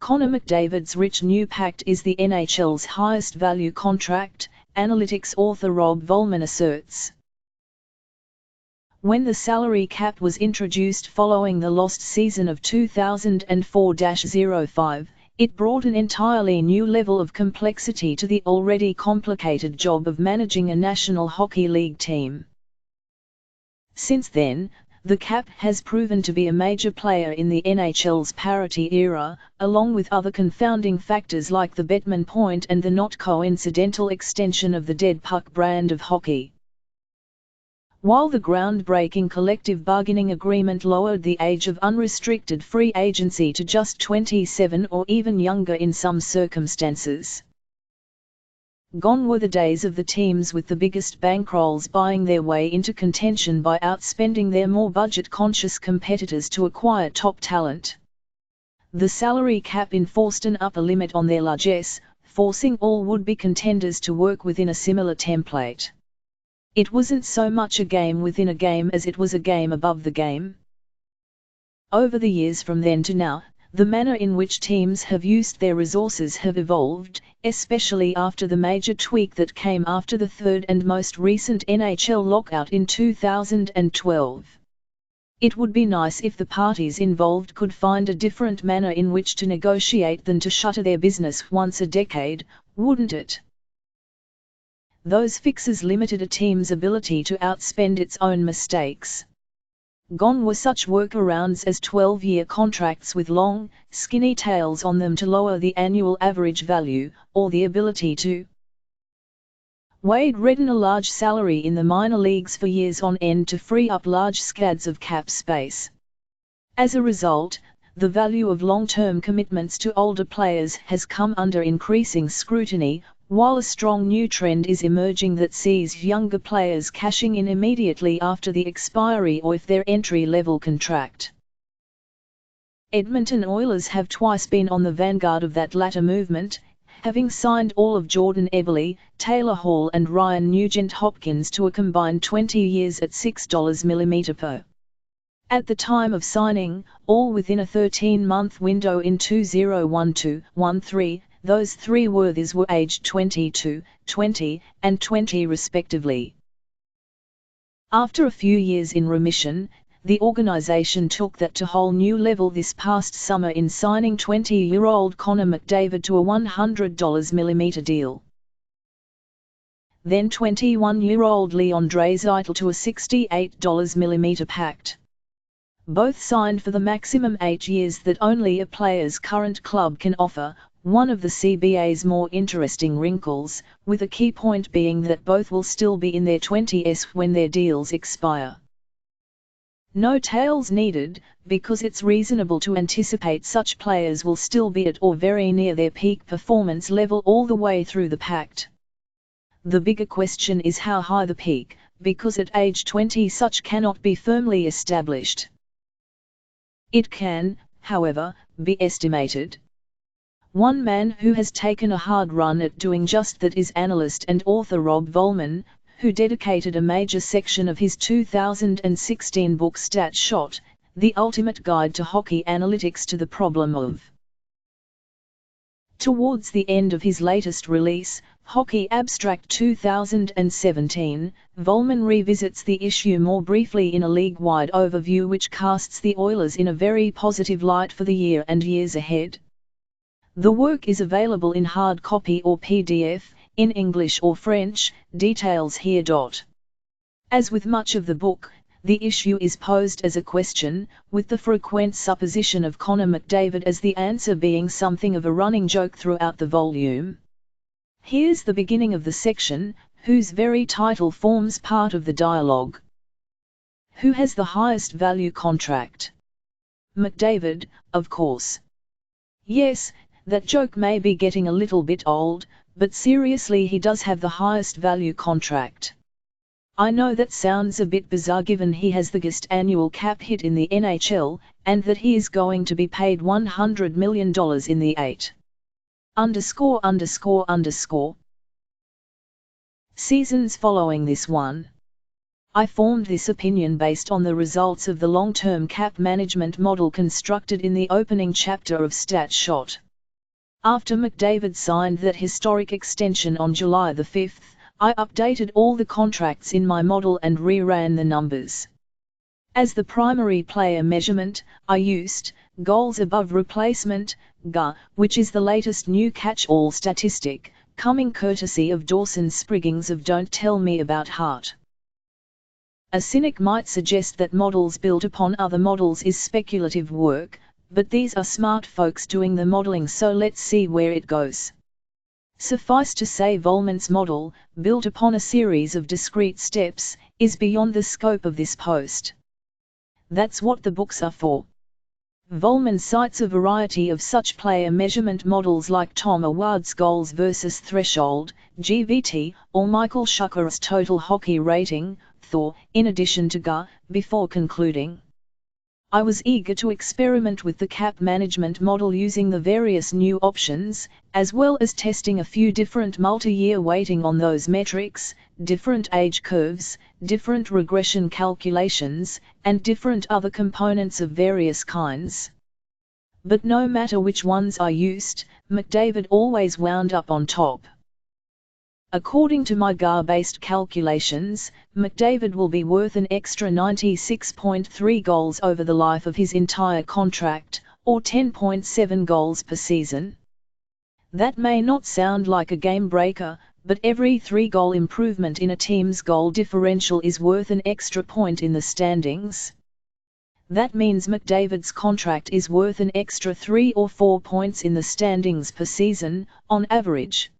Connor McDavid's rich new pact is the NHL's highest value contract, analytics author Rob Vollman asserts. When the salary cap was introduced following the lost season of 2004-05, it brought an entirely new level of complexity to the already complicated job of managing a National Hockey League team. Since then, the cap has proven to be a major player in the NHL's parity era, along with other confounding factors like the Bettman Point and the not-coincidental extension of the dead puck brand of hockey. While the groundbreaking collective bargaining agreement lowered the age of unrestricted free agency to just 27 or even younger in some circumstances. Gone were the days of the teams with the biggest bankrolls buying their way into contention by outspending their more budget-conscious competitors to acquire top talent. The salary cap enforced an upper limit on their largesse, forcing all would-be contenders to work within a similar template. It wasn't so much a game within a game as it was a game above the game. Over the years from then to now, the manner in which teams have used their resources have evolved, especially after the major tweak that came after the third and most recent NHL lockout in 2012. It would be nice if the parties involved could find a different manner in which to negotiate than to shutter their business once a decade, wouldn't it? Those fixes limited a team's ability to outspend its own mistakes. Gone were such workarounds as 12-year contracts with long, skinny tails on them to lower the annual average value, or the ability to Wade redden a large salary in the minor leagues for years on end to free up large scads of cap space. As a result, the value of long-term commitments to older players has come under increasing scrutiny, while a strong new trend is emerging that sees younger players cashing in immediately after the expiry or if their entry-level contract. Edmonton Oilers have twice been on the vanguard of that latter movement, having signed all of Jordan Eberle, Taylor Hall and Ryan Nugent-Hopkins to a combined 20 years at $6 millimeter per. At the time of signing, all within a 13-month window in 2012-13, those three worthies were aged 22, 20, and 20 respectively. After a few years in remission, the organization took that to a whole new level this past summer in signing 20-year-old Connor McDavid to a $100 millimeter deal. Then 21-year-old Leon Draisaitl to a $68 millimeter pact. Both signed for the maximum 8 years that only a player's current club can offer, one of the CBA's more interesting wrinkles, with a key point being that both will still be in their 20s when their deals expire. No tails needed, because it's reasonable to anticipate such players will still be at or very near their peak performance level all the way through the pact. The bigger question is how high the peak, because at age 20 such cannot be firmly established. It can, however, be estimated. One man who has taken a hard run at doing just that is analyst and author Rob Vollman, who dedicated a major section of his 2016 book Stat Shot, The Ultimate Guide to Hockey Analytics to the problem of. Towards the end of his latest release, Hockey Abstract 2017, Vollman revisits the issue more briefly in a league-wide overview which casts the Oilers in a very positive light for the year and years ahead. The work is available in hard copy or PDF, in English or French, details here. As with much of the book, the issue is posed as a question, with the frequent supposition of Connor McDavid as the answer being something of a running joke throughout the volume. Here's the beginning of the section, whose very title forms part of the dialogue. Who has the highest value contract? McDavid, of course. Yes, that joke may be getting a little bit old, but seriously he does have the highest value contract. I know that sounds a bit bizarre given he has the biggest annual cap hit in the NHL, and that he is going to be paid $100 million in the 8 seasons following this one. I formed this opinion based on the results of the long-term cap management model constructed in the opening chapter of Stat Shot. After McDavid signed that historic extension on July the 5th, I updated all the contracts in my model and reran the numbers. As the primary player measurement, I used goals above replacement, GA, which is the latest new catch-all statistic, coming courtesy of Dawson Spriggins of Don't Tell Me About Heart. A cynic might suggest that models built upon other models is speculative work, but these are smart folks doing the modeling, so let's see where it goes. Suffice to say, Vollman's model, built upon a series of discrete steps, is beyond the scope of this post. That's what the books are for. Vollman cites a variety of such player measurement models like Tom Award's goals versus threshold, GVT, or Michael Schucker's total hockey rating, THOR, in addition to GA, before concluding. I was eager to experiment with the cap management model using the various new options, as well as testing a few different multi-year weighting on those metrics, different age curves, different regression calculations, and different other components of various kinds. But no matter which ones I used, McDavid always wound up on top. According to my GA-based calculations, McDavid will be worth an extra 96.3 goals over the life of his entire contract, or 10.7 goals per season. That may not sound like a game breaker, but every 3-goal improvement in a team's goal differential is worth an extra point in the standings. That means McDavid's contract is worth an extra 3 or 4 points in the standings per season, on average.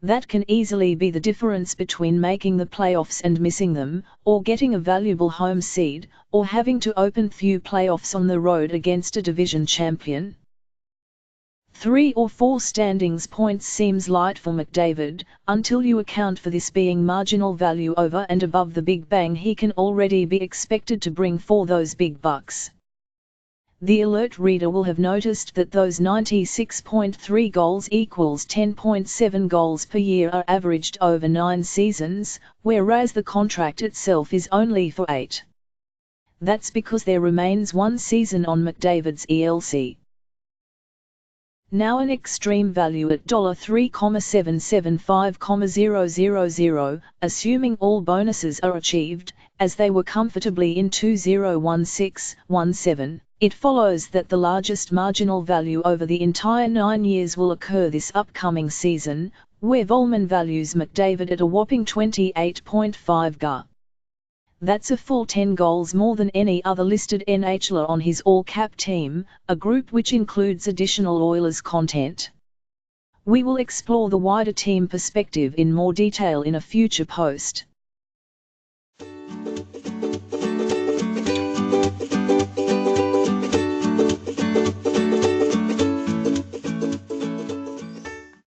That can easily be the difference between making the playoffs and missing them, or getting a valuable home seed, or having to open few playoffs on the road against a division champion. 3 or 4 standings points seems light for McDavid, until you account for this being marginal value over and above the big bang he can already be expected to bring for those big bucks. The alert reader will have noticed that those 96.3 goals equals 10.7 goals per year are averaged over 9 seasons, whereas the contract itself is only for 8. That's because there remains 1 season on McDavid's ELC. Now an extreme value at $3,775,000, assuming all bonuses are achieved, as they were comfortably in 2016-17. It follows that the largest marginal value over the entire 9 years will occur this upcoming season, where Vollman values McDavid at a whopping 28.5 GA. That's a full 10 goals more than any other listed NHLer on his all-cap team, a group which includes additional Oilers content. We will explore the wider team perspective in more detail in a future post.